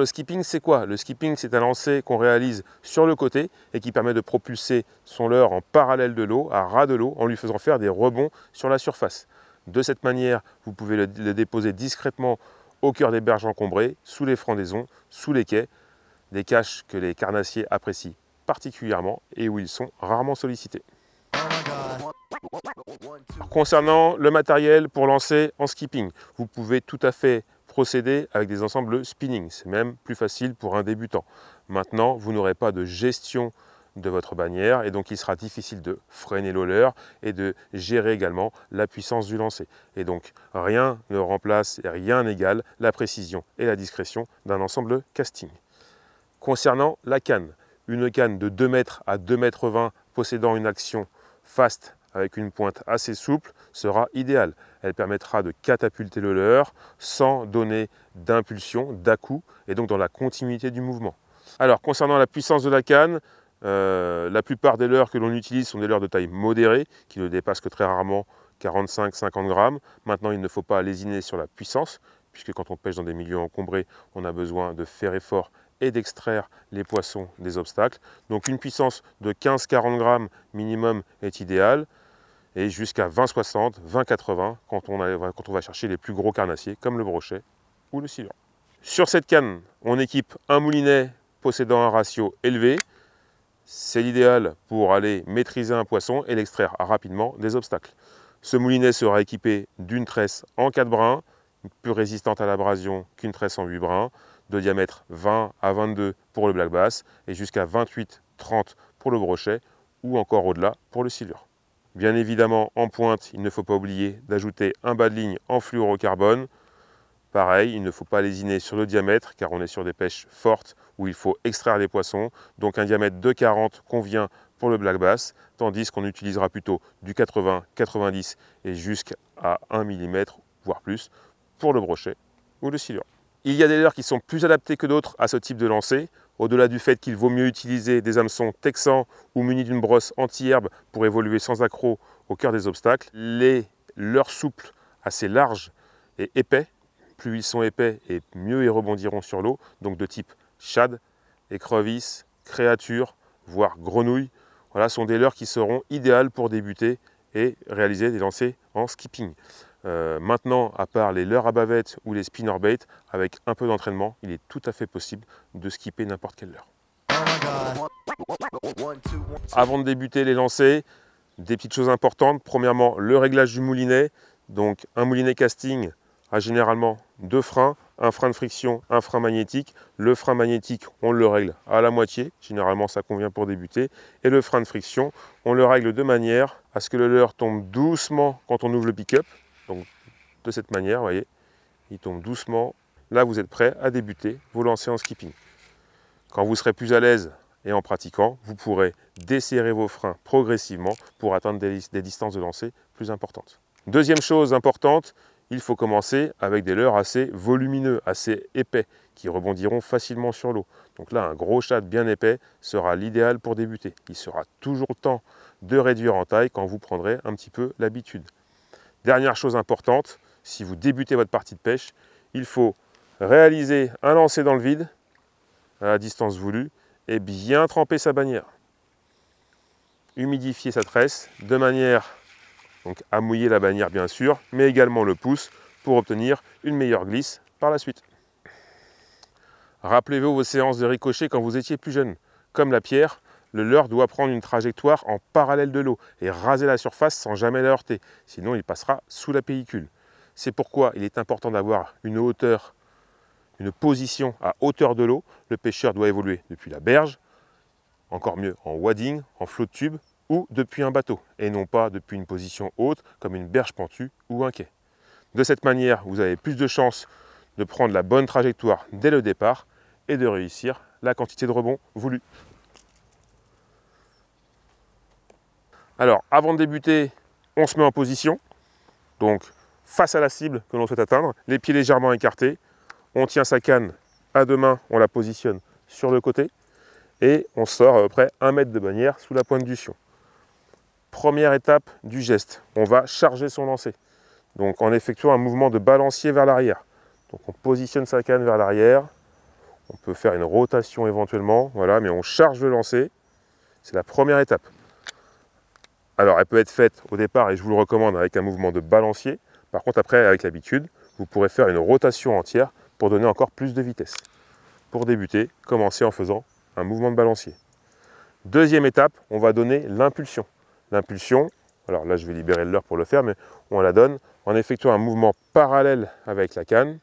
Le skipping, c'est quoi? Le skipping, c'est un lancer qu'on réalise sur le côté et qui permet de propulser son leurre en parallèle de l'eau, à ras de l'eau, en lui faisant faire des rebonds sur la surface. De cette manière, vous pouvez le déposer discrètement au cœur des berges encombrées, sous les frondaisons, sous les quais, des caches que les carnassiers apprécient particulièrement et où ils sont rarement sollicités. Concernant le matériel pour lancer en skipping, vous pouvez tout à fait procéder avec des ensembles spinning, c'est même plus facile pour un débutant. Maintenant, vous n'aurez pas de gestion de votre bannière et donc il sera difficile de freiner le leurre et de gérer également la puissance du lancer. Et donc rien ne remplace et rien n'égale la précision et la discrétion d'un ensemble casting. Concernant la canne, une canne de 2 m à 2,20 m possédant une action fast avec une pointe assez souple sera idéale. Elle permettra de catapulter le leurre sans donner d'impulsion, d'à-coup et donc dans la continuité du mouvement. Alors concernant la puissance de la canne, la plupart des leurres que l'on utilise sont des leurres de taille modérée qui ne dépassent que très rarement 45-50 grammes. Maintenant, il ne faut pas lésiner sur la puissance puisque quand on pêche dans des milieux encombrés, on a besoin de faire effort et d'extraire les poissons des obstacles. Donc une puissance de 15-40 grammes minimum est idéale et jusqu'à 20-60, 20-80 quand on va chercher les plus gros carnassiers comme le brochet ou le silure. Sur cette canne, on équipe un moulinet possédant un ratio élevé. C'est l'idéal pour aller maîtriser un poisson et l'extraire rapidement des obstacles. Ce moulinet sera équipé d'une tresse en 4 brins, plus résistante à l'abrasion qu'une tresse en 8 brins, de diamètre 20 à 22 pour le black bass et jusqu'à 28-30 pour le brochet ou encore au-delà pour le silure. Bien évidemment, en pointe, il ne faut pas oublier d'ajouter un bas de ligne en fluorocarbone. Pareil, il ne faut pas lésiner sur le diamètre car on est sur des pêches fortes où il faut extraire les poissons. Donc un diamètre de 40 convient pour le black bass, tandis qu'on utilisera plutôt du 80, 90 et jusqu'à 1 mm, voire plus, pour le brochet ou le silure. Il y a des leurres qui sont plus adaptés que d'autres à ce type de lancer, au-delà du fait qu'il vaut mieux utiliser des hameçons texans ou munis d'une brosse anti-herbe pour évoluer sans accroc au cœur des obstacles. Les leurres souples, assez larges et épais, plus ils sont épais et mieux ils rebondiront sur l'eau, donc de type shad, écrevisse, créature, voire grenouille, voilà, sont des leurres qui seront idéales pour débuter et réaliser des lancers en skipping. Maintenant, à part les leurres à bavette ou les spinnerbait, avec un peu d'entraînement, il est tout à fait possible de skipper n'importe quelle leurre. Avant de débuter les lancers, des petites choses importantes. Premièrement, le réglage du moulinet. Donc un moulinet casting a généralement 2 freins, un frein de friction, un frein magnétique. Le frein magnétique, on le règle à la moitié, généralement ça convient pour débuter. Et le frein de friction, on le règle de manière à ce que le leurre tombe doucement quand on ouvre le pick-up. Donc de cette manière, vous voyez, il tombe doucement. Là, vous êtes prêt à débuter vos lancers en skipping. Quand vous serez plus à l'aise et en pratiquant, vous pourrez desserrer vos freins progressivement pour atteindre des distances de lancer plus importantes. Deuxième chose importante, il faut commencer avec des leurres assez volumineux, assez épais, qui rebondiront facilement sur l'eau. Donc là, un gros shad bien épais sera l'idéal pour débuter. Il sera toujours temps de réduire en taille quand vous prendrez un petit peu l'habitude. Dernière chose importante, si vous débutez votre partie de pêche, il faut réaliser un lancer dans le vide, à la distance voulue, et bien tremper sa bannière. Humidifier sa tresse de manière donc, à mouiller la bannière bien sûr, mais également le pouce pour obtenir une meilleure glisse par la suite. Rappelez-vous vos séances de ricochet quand vous étiez plus jeune. Comme la pierre, le leurre doit prendre une trajectoire en parallèle de l'eau et raser la surface sans jamais la heurter, sinon il passera sous la pellicule. C'est pourquoi il est important d'avoir une hauteur, une position à hauteur de l'eau. Le pêcheur doit évoluer depuis la berge, encore mieux en wading, en flot de tube ou depuis un bateau, et non pas depuis une position haute comme une berge pentue ou un quai. De cette manière, vous avez plus de chances de prendre la bonne trajectoire dès le départ et de réussir la quantité de rebond voulue. Alors, avant de débuter, on se met en position, donc face à la cible que l'on souhaite atteindre, les pieds légèrement écartés, on tient sa canne à 2 mains, on la positionne sur le côté, et on sort à peu près 1 mètre de bannière sous la pointe du sion. Première étape du geste, on va charger son lancer, donc en effectuant un mouvement de balancier vers l'arrière. Donc on positionne sa canne vers l'arrière, On peut faire une rotation éventuellement, voilà, mais on charge le lancer. C'est la première étape. Alors, elle peut être faite au départ, et je vous le recommande, avec un mouvement de balancier. Par contre, après, avec l'habitude, vous pourrez faire une rotation entière pour donner encore plus de vitesse. Pour débuter, commencez en faisant un mouvement de balancier. Deuxième étape, on va donner l'impulsion. L'impulsion, alors là, je vais libérer le leurre pour le faire, mais on la donne en effectuant un mouvement parallèle avec la canne,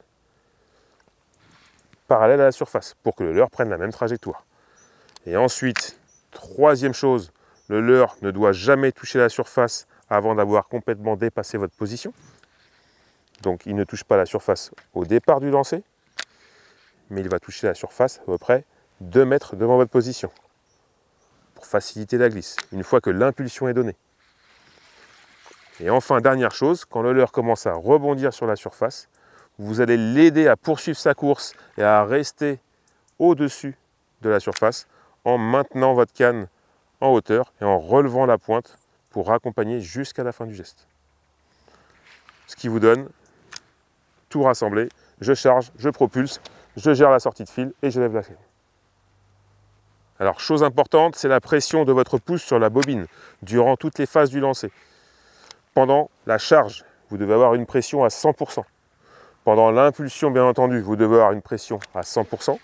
parallèle à la surface, pour que le leurre prenne la même trajectoire. Et ensuite, troisième chose, le leurre ne doit jamais toucher la surface avant d'avoir complètement dépassé votre position. Donc il ne touche pas la surface au départ du lancer, mais il va toucher la surface à peu près 2 mètres devant votre position, pour faciliter la glisse, une fois que l'impulsion est donnée. Et enfin, dernière chose, quand le leurre commence à rebondir sur la surface, vous allez l'aider à poursuivre sa course et à rester au-dessus de la surface en maintenant votre canne en hauteur et en relevant la pointe pour accompagner jusqu'à la fin du geste. Ce qui vous donne tout rassemblé, je charge, je propulse, je gère la sortie de fil et je lève la canne. Alors, chose importante, c'est la pression de votre pouce sur la bobine durant toutes les phases du lancer. Pendant la charge, vous devez avoir une pression à 100%. Pendant l'impulsion, bien entendu, vous devez avoir une pression à 100%.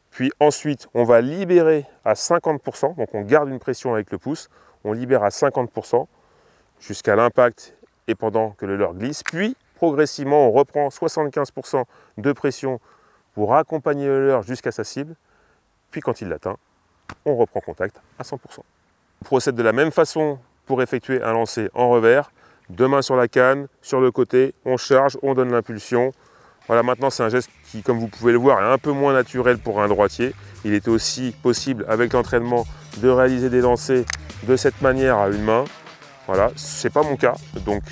Puis ensuite, on va libérer à 50%, donc on garde une pression avec le pouce, on libère à 50% jusqu'à l'impact et pendant que le leurre glisse. Puis, progressivement, on reprend 75% de pression pour accompagner le leurre jusqu'à sa cible. Puis quand il l'atteint, on reprend contact à 100%. On procède de la même façon pour effectuer un lancer en revers. 2 mains sur la canne, sur le côté, on charge, on donne l'impulsion. Voilà, maintenant c'est un geste qui, comme vous pouvez le voir, est un peu moins naturel pour un droitier. Il est aussi possible avec l'entraînement de réaliser des lancers de cette manière à une main. Voilà, c'est pas mon cas, donc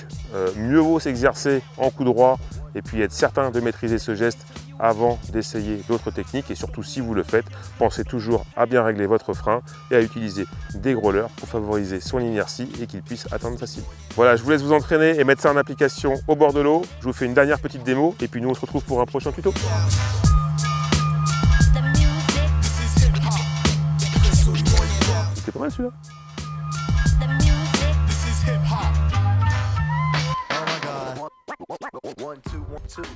mieux vaut s'exercer en coup droit et puis être certain de maîtriser ce geste avant d'essayer d'autres techniques. Et surtout, si vous le faites, pensez toujours à bien régler votre frein et à utiliser des gros leurres pour favoriser son inertie et qu'il puisse atteindre sa cible. Voilà, je vous laisse vous entraîner et mettre ça en application au bord de l'eau. Je vous fais une dernière petite démo et puis nous on se retrouve pour un prochain tuto. C'était pas mal celui-là. Oh my God. 1, 2, 1, 2.